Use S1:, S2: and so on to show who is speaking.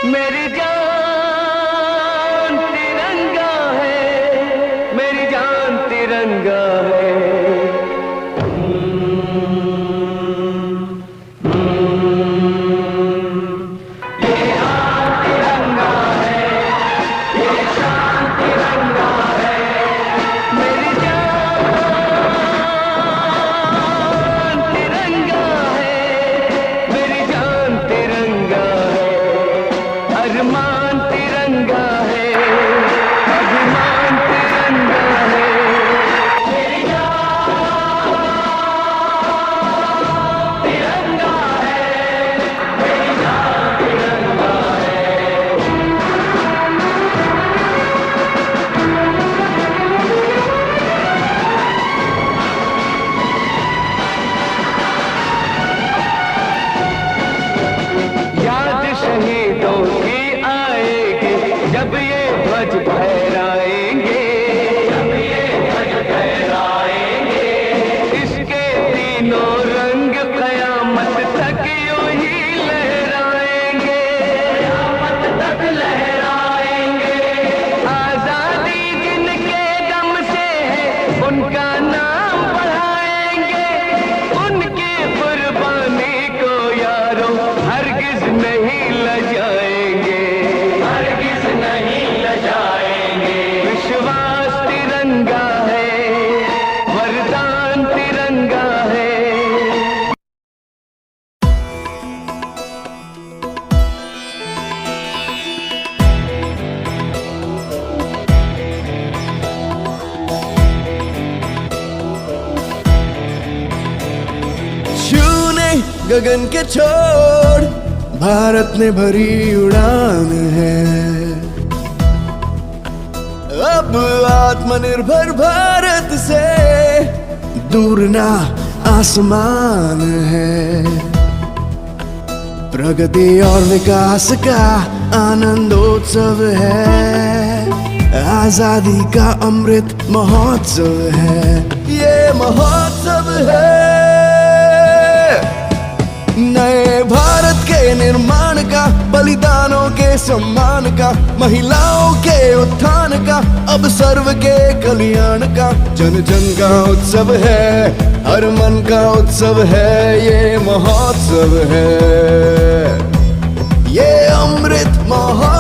S1: मेरी जान तिरंगा है, मेरी जान तिरंगा है। ये हाथ तिरंगा है, ये शान तिरंगा है। मेरी जान तिरंगा है, मेरी जान तिरंगा है। अरमान तिरंगा है, अभिमान तिरंगा है। मेरी जान तिरंगा है, मेरी जान तिरंगा है। याद शहीदों की आएगी जब ये ध्वज फहराएंगे, जब ये ध्वज फहराएंगे। इसके तीनों रंग कयामत तक यूं ही लहराएंगे, कयामत तक लहराएंगे। आजादी जिनके दम से है उनका नाम बढ़ाएंगे, उनकी कुर्बानी को यारों हरगिज नहीं लजाएंगे, हरगिज नहीं लजाएंगे। विश्वास तिरंगा है, वरदान तिरंगा है।
S2: छूने गगन के छोर भारत ने भरी उड़ान है। अब आत्मनिर्भर भारत से दूर ना आसमान है। प्रगति और विकास का आनंदोत्सव है, आजादी का अमृत महोत्सव है। ये महोत्सव है नए भारत के निर्माण का, बलिदानों के सम्मान का, महिलाओं के उत्थान का, अब सर्व के कल्याण का। जन जन का उत्सव है, हर मन का उत्सव है। ये महोत्सव है, ये अमृत महोत्सव